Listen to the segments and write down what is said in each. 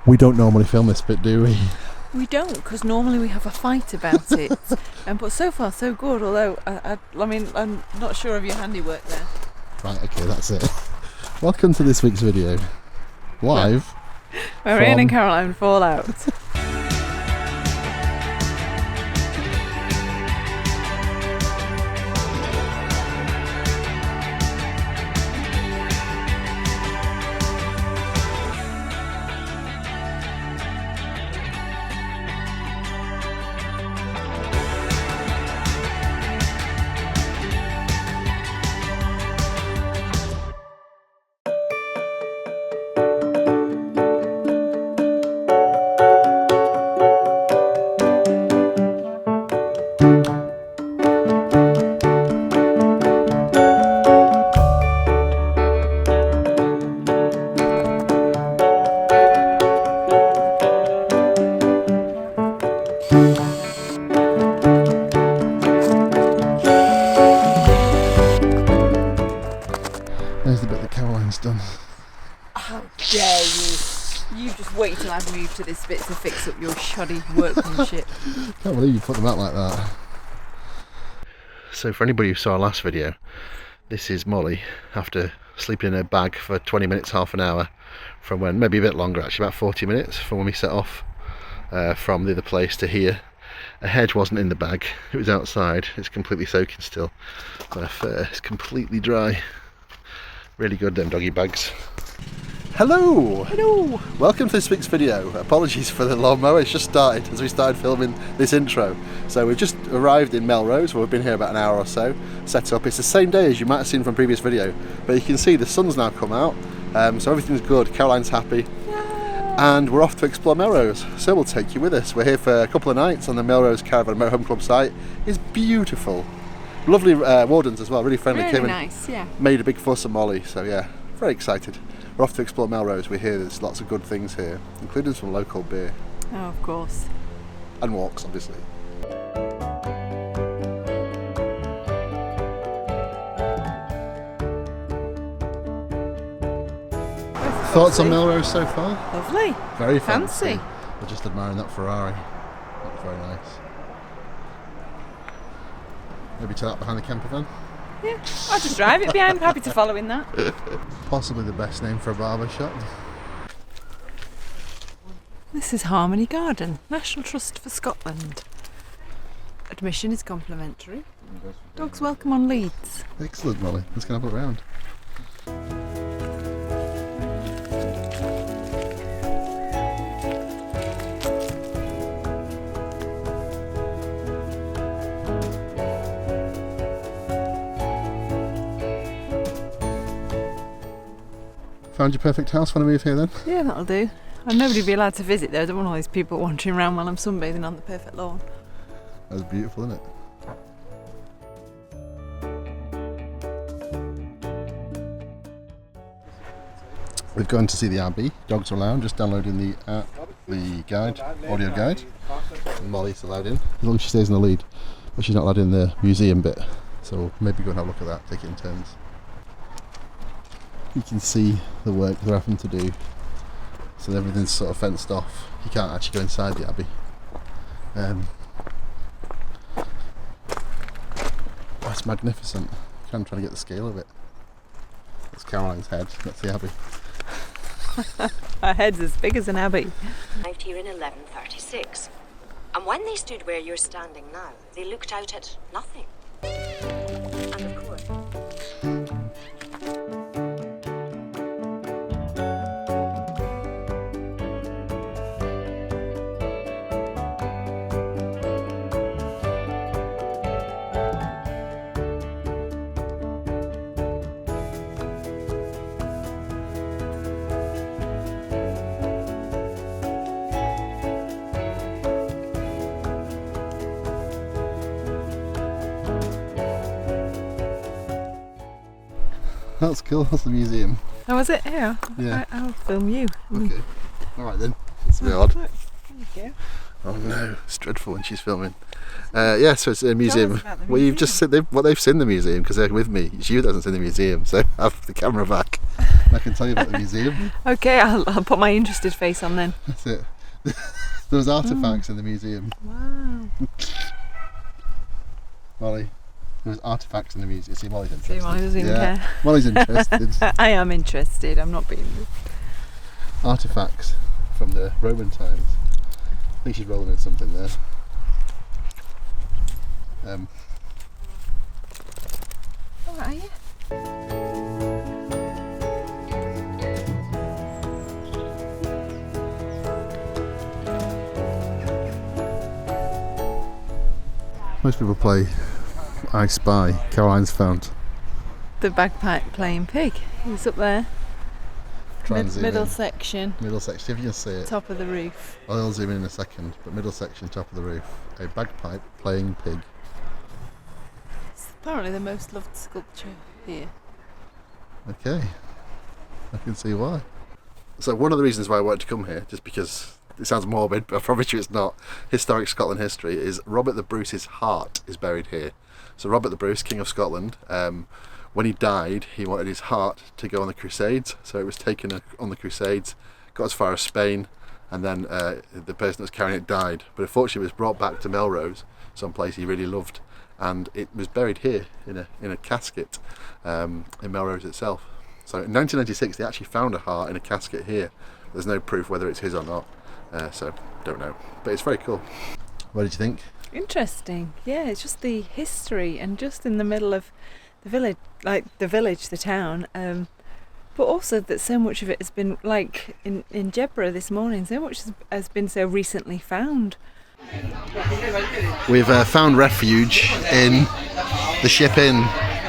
We don't normally film this bit, do we? We don't, because normally we have a fight about it. But so far so good, although I mean, I'm not sure of your handiwork there. Right, okay, that's it. Welcome to this week's video. Live. Where Ian and Caroline fall out. There's the bit that Caroline's done. How dare you! You just wait till I've moved to this bit to fix up your shoddy workmanship. Can't believe you put them out like that. So for anybody who saw our last video, this is Molly after sleeping in her bag for 20 minutes, half an hour from when, maybe a bit longer actually, about 40 minutes from when we set off from the other place to here. A hedge wasn't in the bag, it was outside, it's completely soaking still, but her fur is completely dry. Really good, them doggy bags. Hello! Hello! Welcome to this week's video. Apologies for the lawnmower, it's just started as we started filming this intro. So we've just arrived in Melrose, where we've been here about an hour or so, set up. It's the same day as you might have seen from previous video, but you can see the sun's now come out, so everything's good, Caroline's happy. And we're off to explore Melrose, so we'll take you with us. We're here for a couple of nights on the Melrose Caravan Motorhome Club site. It's beautiful. Lovely wardens as well, really friendly. Really Came nice, yeah. Made a big fuss of Molly, so yeah, very excited. We're off to explore Melrose. We hear there's lots of good things here, including some local beer. Oh, of course. And walks, obviously. Thoughts on Melrose so far? Lovely. Very fancy. We're just admiring that Ferrari. That's very nice. Maybe to that behind the Campervan? Yeah, I'll just drive it behind. Happy to follow in that. Possibly the best name for a barber shop. This is Harmony Garden, National Trust for Scotland. Admission is complimentary. Dogs welcome on leads. Excellent, Molly. Let's go have a look around. Found your perfect house when I move here then? Yeah, that'll do. And nobody will be allowed to visit there. I don't want all these people wandering around while I'm sunbathing on the perfect lawn. That's beautiful, isn't it? We've gone to see the Abbey. Dogs are allowed, just downloading the app, the guide, audio guide. And Molly's allowed in, as long as she stays in the lead. But she's not allowed in the museum bit. So we'll maybe go and have a look at that, take it in turns. You can see the work they're having to do. So everything's sort of fenced off. You can't actually go inside the Abbey. That's magnificent. I'm trying to get the scale of it. That's Caroline's head. That's the Abbey. Our head's as big as an Abbey. Arrived here in 1136. And when they stood where you're standing now, they looked out at nothing. And of course... That's cool, that's the museum. Oh, was it? Yeah. Yeah. I'll film you. Okay. Alright then. It's a bit odd. Look, there you go. Oh no, it's dreadful when she's filming. Yeah, so it's a museum. Tell us about the Well, you've museum. just said they've seen the museum because they're with me. It's you that hasn't seen the museum, so have the camera back. I can tell you about the museum. Okay, I'll put my interested face on then. That's it. There's artefacts in the museum. Wow. Molly, there's artefacts in the museum. See, Molly's interested. See, Molly doesn't even care. Molly's interested. I am interested, I'm not being rude. Artefacts from the Roman times. I think she's rolling in something there. All right, are you? Most people play I Spy. Caroline's found. The bagpipe playing pig. He's up there. Middle In. section. Middle section, see if you can see it. Top of the roof. I'll zoom in a second, but middle section, top of the roof. A bagpipe playing pig. It's apparently the most loved sculpture here. Okay, I can see why. So one of the reasons why I wanted to come here, just because it sounds morbid, but I promise you it's not, historic Scotland history, is Robert the Bruce's heart is buried here. So Robert the Bruce, King of Scotland, when he died, he wanted his heart to go on the Crusades, so it was taken on the Crusades, got as far as Spain, and then the person that was carrying it died. But unfortunately it was brought back to Melrose, some place he really loved, and it was buried here in a casket in Melrose itself. So in 1996 they actually found a heart in a casket here. There's no proof whether it's his or not, so don't know. But it's very cool. What did you think? Interesting. Yeah, it's just the history and just in the middle of the village, like the town, but also that so much of it has been, like in Jedburgh this morning, so much has been so recently found. We've found refuge in the Ship Inn.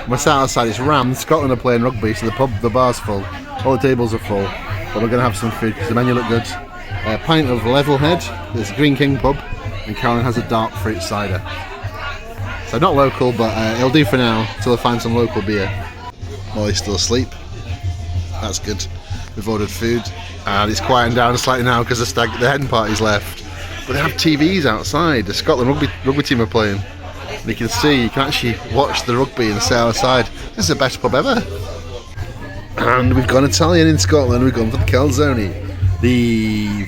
We're sat outside, it's rammed. Scotland are playing rugby, so the bar's full, all the tables are full, but we're going to have some food because the menu looked good. A pint of Levelhead, there's Green King pub, and Caroline has a dark fruit cider. So not local, but it'll do for now until I find some local beer. Molly's still asleep. That's good. We've ordered food, and it's quieting down slightly now because the hen party's left. But they have TVs outside. The Scotland rugby team are playing. And you can actually watch the rugby and sit outside. This is the best pub ever. And we've gone Italian in Scotland. We've gone for the calzone. The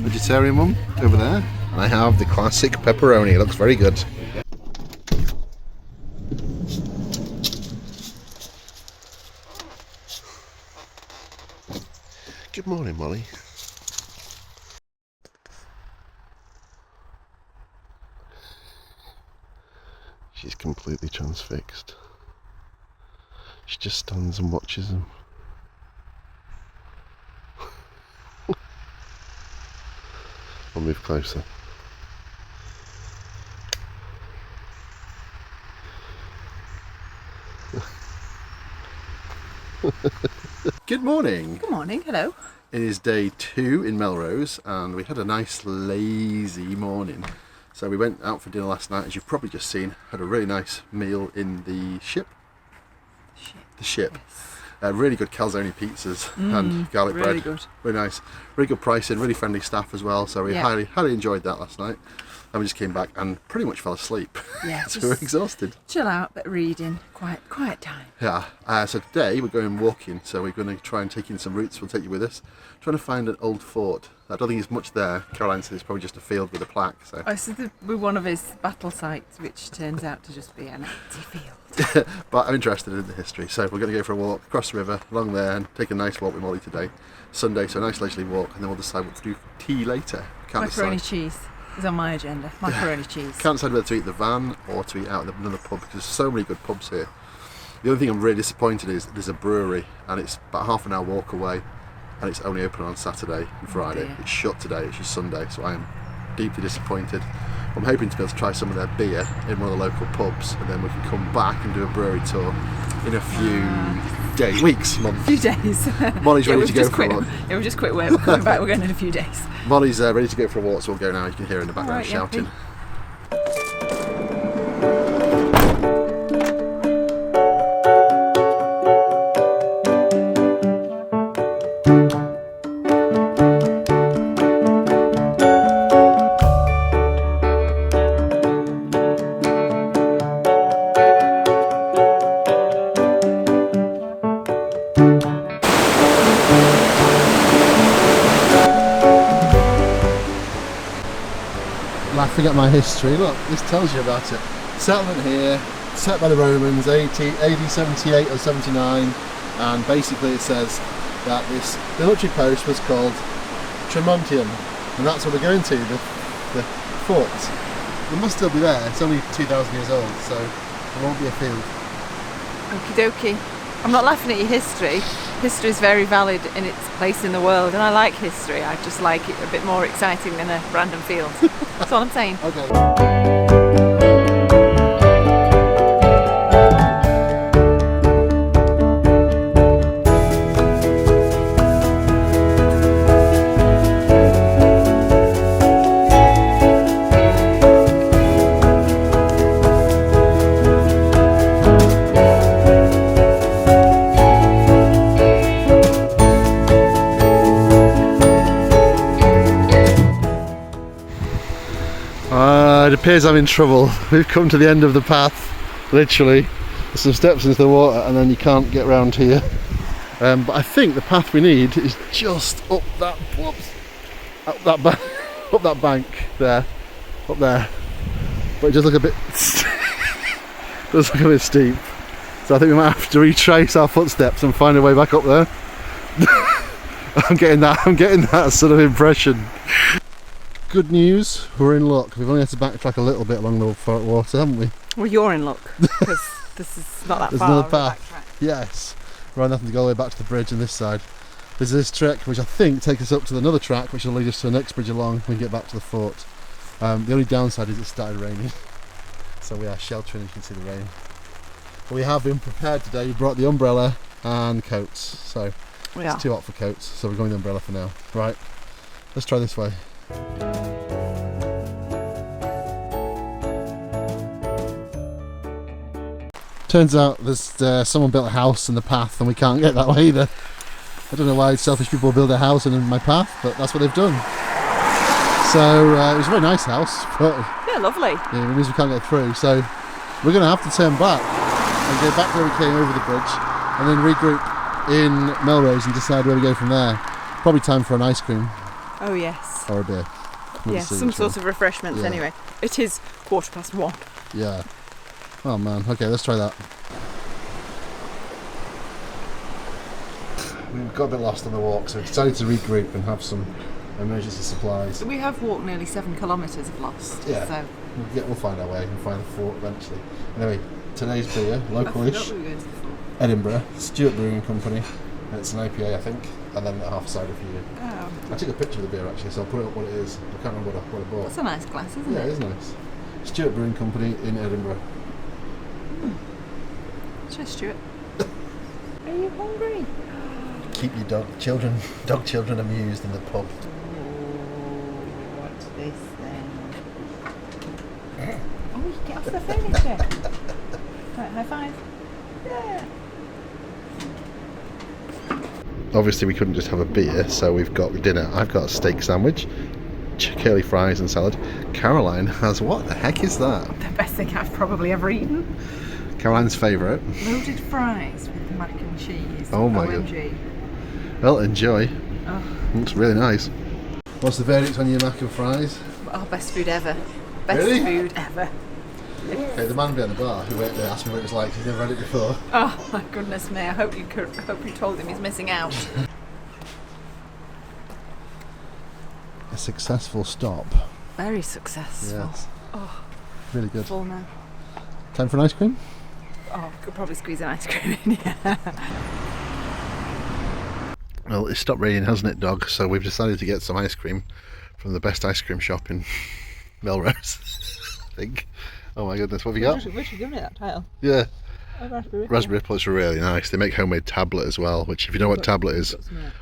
vegetarian one over there. And I have the classic pepperoni. It looks very good. Good morning, Molly. She's completely transfixed. She just stands and watches them. I'll move closer. Good morning. Good morning, hello. It is day 2 in Melrose and we had a nice lazy morning. So we went out for dinner last night, as you've probably just seen, had a really nice meal in the Ship. The Ship. Yes. Really good calzone pizzas and garlic bread. Really good. Really nice. Really good pricing, really friendly staff as well. So we highly enjoyed that last night. And we just came back and pretty much fell asleep. Yeah, so we were exhausted. Chill out, bit of reading, quiet time. Yeah. So today we're going walking. So we're going to try and take in some routes. We'll take you with us. Trying to find an old fort. I don't think there's much there. Caroline said it's probably just a field with a plaque. So. Oh, so we're one of his battle sites, which turns out to just be an empty field. But I'm interested in the history, so we're going to go for a walk across the river, along there, and take a nice walk with Molly today. Sunday, so a nice leisurely walk, and then we'll decide what to do for tea later. Macaroni cheese is on my agenda. Macaroni cheese. Can't decide whether to eat the van or to eat out at another pub, because there's so many good pubs here. The only thing I'm really disappointed is there's a brewery, and it's about half an hour walk away, and it's only open on Saturday and Friday. Dear. It's shut today, it's just Sunday, so I am deeply disappointed. I'm hoping to be able to try some of their beer in one of the local pubs, and then we can come back and do a brewery tour in a few days, weeks, months. A few days. Molly's ready to go for a walk. Yeah, we've just quit work. We're coming back. We're going in a few days. Molly's ready to go for a walk, so we'll go now. You can hear her in the background shouting. Happy. laughing at my history. Look, this tells you about it. Settlement here, set by the Romans, AD 78 or 79, and basically it says that this military post was called Tremontium, and that's what we're going to, the fort. It must still be there, it's only 2,000 years old, so there won't be a field. Okie dokie. I'm not laughing at your history. History is very valid in its place in the world, and I like history. I just like it a bit more exciting than a random field. That's all I'm saying. Okay. It appears I'm in trouble. We've come to the end of the path, literally. There's some steps into the water and then you can't get round here. But I think the path we need is just up that, whoops, up that bank there, up there. But it does look a bit, does look a bit steep. So I think we might have to retrace our footsteps and find a way back up there. I'm getting that sort of impression. Good news, we're in luck. We've only had to backtrack a little bit along the water, haven't we? Well, you're in luck, because this is not that There's far. another path. Yes. We're having to go all the way back to the bridge on this side. There's this trek which I think takes us up to another track which will lead us to the next bridge along when we get back to the fort. The only downside is it started raining. So we are sheltering, you can see the rain. But we have been prepared today. We brought the umbrella and coats. So it's too hot for coats, so we're going with the umbrella for now. Right, let's try this way. Turns out there's someone built a house in the path and we can't get that way either. I don't know why selfish people build a house in my path, but that's what they've done. So it was a very nice house, but yeah, lovely. Yeah, it means we can't get through. So we're going to have to turn back and go back where we came over the bridge and then regroup in Melrose and decide where we go from there. Probably time for an ice cream. Oh yes. Or a beer. Yeah, some sort of refreshments anyway. It is 1:15. Yeah. Oh man, okay, let's try that. We got a bit lost on the walk, so we decided to regroup and have some emergency supplies. We have walked nearly 7 kilometres of lost. Yeah. So We'll find our way and find the fort eventually. Anyway, today's beer, localish, Edinburgh, Stewart Brewing Company. It's an IPA, I think, and then a half cider for you. Oh. I took a picture of the beer actually, so I'll put it up what it is. I can't remember what I bought. That's a nice glass, isn't it? Yeah, it is nice. Stewart Brewing Company in Edinburgh. Cheers, Stuart. Are you hungry? Keep your dog children amused in the pub. What's this then? Oh, you get off the furniture. Right, high five. Yeah. Obviously we couldn't just have a beer, so we've got dinner. I've got a steak sandwich, curly fries and salad. Caroline has, what the heck is that? The best thing I've probably ever eaten. Caroline's favourite. Loaded fries with mac and cheese. Oh my OMG. God. Well, enjoy. Oh. Looks really nice. What's the verdict on your mac and fries? Oh, best food ever. Best Really? food ever. Okay, the man behind the bar who worked there asked me what it was like. He's never had it before. Oh my goodness me! I hope you told him he's missing out. A successful stop. Very successful. Yes. Oh, Really good. full now. Time for an ice cream? Oh, could probably squeeze an ice cream in. Yeah. Well, it's stopped raining, hasn't it, dog? So we've decided to get some ice cream from the best ice cream shop in Melrose, I think. Oh my goodness, what have you got? We should give it that title. Yeah. Oh, raspberry Raspberry are really nice. They make homemade tablet as well, which if you know what tablet is,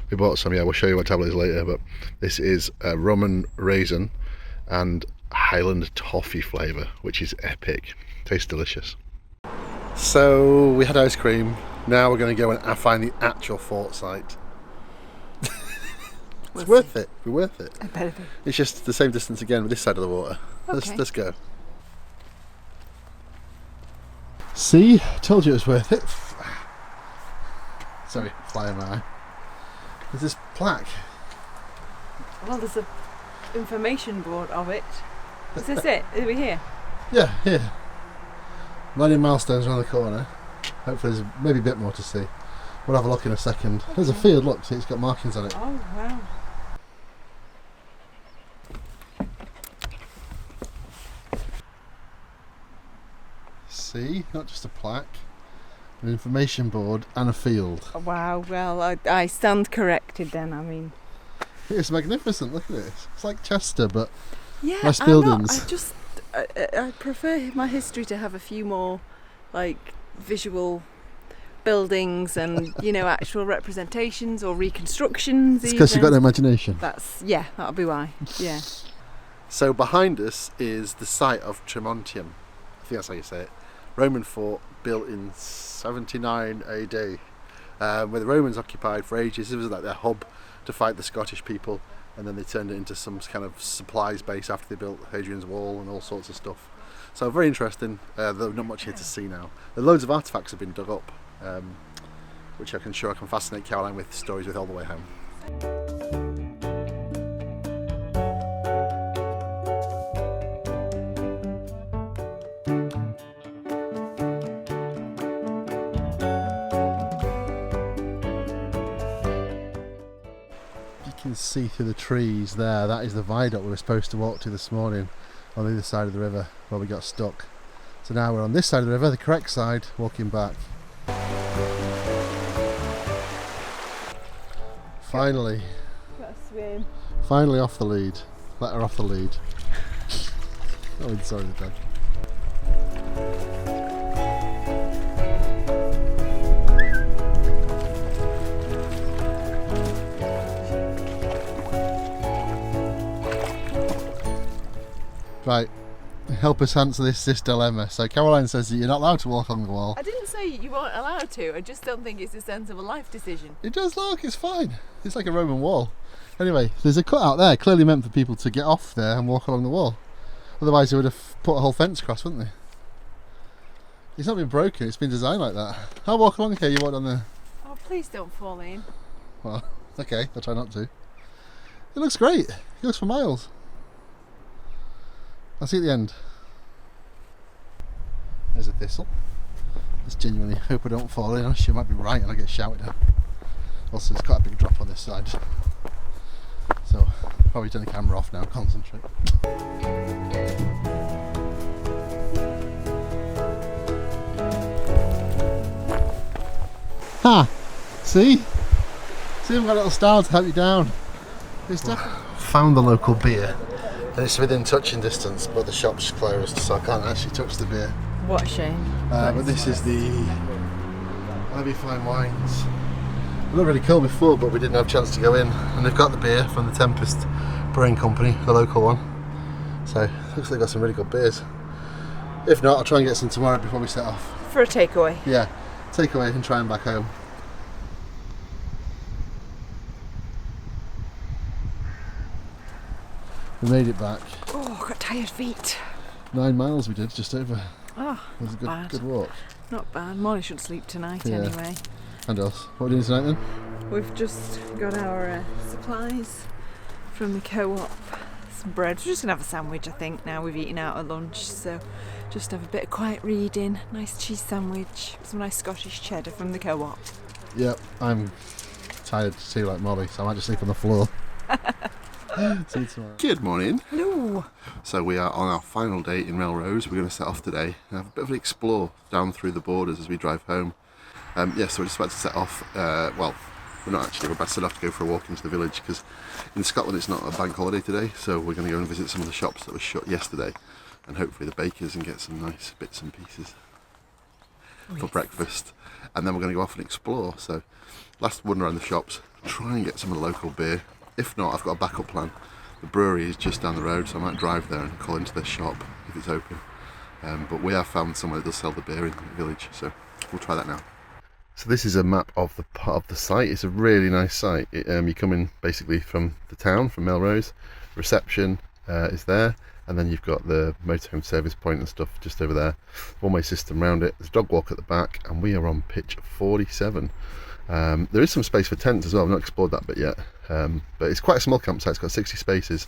we bought some, yeah, we'll show you what tablet is later, but this is a rum and raisin and Highland toffee flavour, which is epic. Tastes delicious. So we had ice cream, now we're going to go and find the actual fort site. It's worth it, we're worth it. I better be. It's just the same distance again with this side of the water. Okay. Let's go. See, told you it was worth it. Sorry, flying my eye. There's this plaque. Well, there's a information board of it. Is this it? Are we here? Yeah, here. Landing milestones around the corner. Hopefully there's maybe a bit more to see. We'll have a look in a second. Okay. There's a field, look, see, it's got markings on it. Oh, wow. See, not just a plaque, an information board and a field. Oh, wow, well, I stand corrected then, I mean. It's magnificent, look at it. It's like Chester, but yeah, less buildings. I prefer my history to have a few more, like, visual buildings and, you know, actual representations or reconstructions. It's because you've got an imagination. Yeah, that'll be why, yeah. So behind us is the site of Tremontium. I think that's how you say it. Roman fort built in 79 AD, where the Romans occupied for ages. It was like their hub to fight the Scottish people, and then they turned it into some kind of supplies base after they built Hadrian's Wall and all sorts of stuff. So very interesting, though not much here to see now. Loads of artefacts have been dug up, which I can fascinate Caroline with stories with all the way home. You can see through the trees there, that is the viaduct we were supposed to walk to this morning on the other side of the river where we got stuck. So now we're on this side of the river, the correct side, walking back. Finally. Gotta swim. Finally off the lead. Let her off the lead. Oh, sorry, the dog. Right, help us answer this dilemma. So Caroline says that you're not allowed to walk along the wall. I didn't say you weren't allowed to, I just don't think it's a sensible life decision. It does look, it's fine. It's like a Roman wall. Anyway, there's a cutout there, clearly meant for people to get off there and walk along the wall. Otherwise they would have put a whole fence across, wouldn't they? It's not been broken, it's been designed like that. I'll walk along here, you walk on there. Oh, please don't fall in. Well, okay, I'll try not to. It looks great, it goes for miles. I'll see you at the end. There's a thistle. Let's genuinely hope I don't fall in. She might be right and I get shouted at. Also, there's quite a big drop on this side. So, probably turn the camera off now, concentrate. Ha! See? See, we've got a little star to help you down. It's definitely found the local beer. And it's within touching distance, but the shop's closed, so I can't actually touch the beer. What a shame. But this is the Abbey Fine Wines. We looked really cool before, but we didn't have a chance to go in. And they've got the beer from the Tempest Brewing Company, the local one. So, looks like they've got some really good beers. If not, I'll try and get some tomorrow before we set off. For a takeaway? Yeah, takeaway and try and back home. We made it back. Oh, got tired feet. 9 miles we did, just over. Oh, It was a bad. good walk. Not bad. Molly should sleep tonight Yeah. anyway. And us. What are we doing tonight then? We've just got our supplies from the co-op. Some bread. We're just going to have a sandwich, I think, now we've eaten out at lunch. So just have a bit of quiet reading. Nice cheese sandwich. Some nice Scottish cheddar from the co-op. Yep, I'm tired too, like Molly, so I might just sleep on the floor. See you tomorrow. Good morning. Hello. So we are on our final day in Melrose. We're going to set off today and have a bit of an explore down through the borders as we drive home. So we're just about to set off. Well, we're not actually. We're about to set off to go for a walk into the village because in Scotland it's not a bank holiday today. So we're going to go and visit some of the shops that were shut yesterday, and hopefully the bakers, and get some nice bits and pieces for breakfast. And then we're going to go off and explore. So last one around the shops, try and get some of the local beer. If not, I've got a backup plan. The brewery is just down the road, so I might drive there and call into their shop if it's open. But we have found somewhere that does sell the beer in the village, so we'll try that now. So this is a map of the part of the site. It's a really nice site. You come in basically from the town, from Melrose. Reception is there, and then you've got the motorhome service point and stuff just over there. One-way system around it. There's a dog walk at the back, and we are on pitch 47. There is some space for tents as well. I've not explored that bit yet, but it's quite a small campsite. It's got 60 spaces,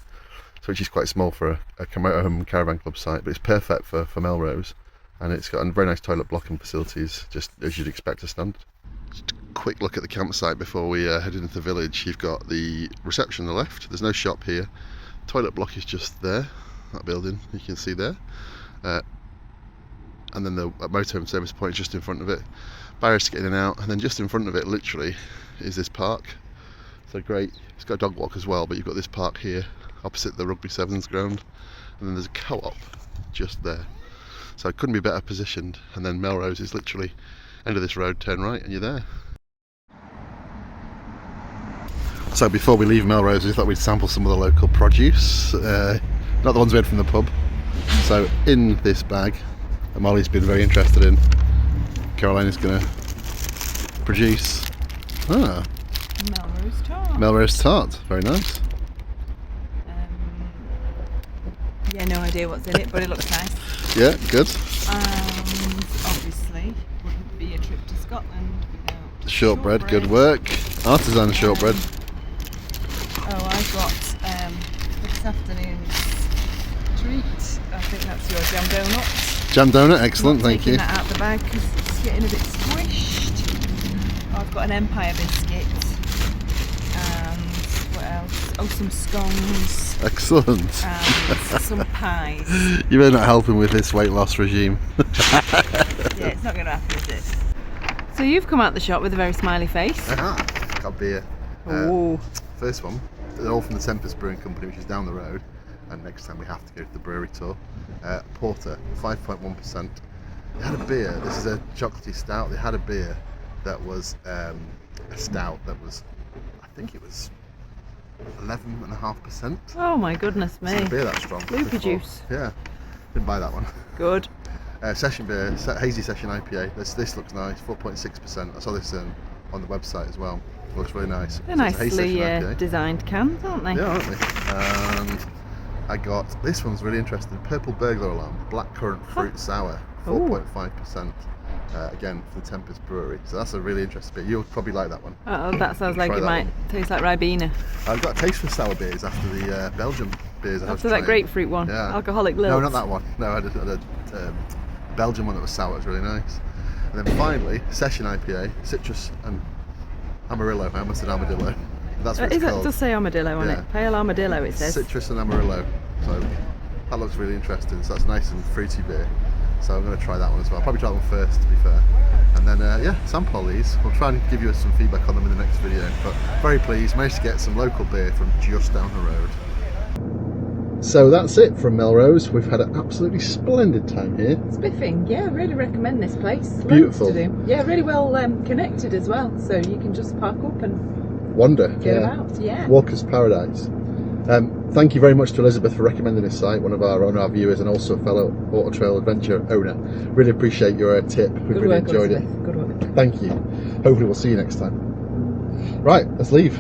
which is quite small for a Motorhome caravan club site, but it's perfect for Melrose, and it's got a very nice toilet blocking facilities, just as you'd expect as standard. Just a quick look at the campsite before we head into the village. You've got the reception on the left, there's no shop here, toilet block is just there, that building you can see there, and then the motorhome service point is just in front of it, barriers to get in and out, and then just in front of it literally is this park. So great, it's got a dog walk as well, but you've got this park here opposite the rugby sevens ground, and then there's a co-op just there, so it couldn't be better positioned. And then Melrose is literally end of this road, turn right and you're there. So before we leave Melrose, we thought we'd sample some of the local produce, not the ones we had from the pub. So in this bag that Molly's been very interested in, Caroline is going to produce Melrose tart. Melrose tart, very nice. Yeah, no idea what's in it, but it looks nice. Yeah, good. And obviously, wouldn't be a trip to Scotland without Shortbread, good work. Artisan shortbread. Oh, I got for this afternoon's treat. I think that's your jam donut. Jam donut, excellent, Not thank you. taking that out of the bag because it's getting a bit squished. I've got an Empire biscuit. And what else? Oh, some scones. Excellent. And some pies. You are not helping with this weight loss regime. Yeah, it's not going to happen, is it? So you've come out the shop with a very smiley face. Got beer. Oh. First one, they're all from the Tempest Brewing Company, which is down the road, and next time we have to go to the brewery tour. Porter, 5.1%. They had a beer, this is a chocolatey stout, they had a beer that was a stout that was, I think it was 11.5%. Oh my goodness me. It's a beer that strong. Loopy juice. Yeah, didn't buy that one. Good. Session beer, hazy session IPA. This looks nice, 4.6%. I saw this on the website as well. It looks really nice. They're So it's a hazy nicely session IPA. designed cans, aren't they? Yeah, aren't they? And I got, this one's really interesting, Purple Burglar Alarm, Blackcurrant Fruit Sour, 4.5%. Again, for the Tempest Brewery. So that's a really interesting beer. You'll probably like that one. Oh, that sounds like Try it that might one. taste like Ribena. I've got a taste for sour beers after the Belgian beers. After that grapefruit one, Yeah. alcoholic lilt. No, not that one. No, I had a Belgian one that was sour. It was really nice. And then finally, Session IPA, citrus and Amarillo. I almost said armadillo. That's what it's called. It does say armadillo on Yeah. it. Pale armadillo, it says. Citrus and Amarillo. So that looks really interesting. So that's nice and fruity beer. So I'm going to try that one as well. I'll probably try that one first, to be fair. And then, yeah, sample these. We'll try and give you some feedback on them in the next video. But very pleased, managed to get some local beer from just down the road. So that's it from Melrose. We've had an absolutely splendid time here. Spiffing, yeah, really recommend this place. Loads Beautiful. to do. Yeah, really well connected as well. So you can just park up and Wonder. get about. Yeah. Walker's Paradise. Thank you very much to Elizabeth for recommending this site, one of our viewers and also a fellow Auto Trail Adventure owner. Really appreciate your tip. We've Good really work, enjoyed Elizabeth. Good work. it. Thank you. Hopefully we'll see you next time. Right, let's leave.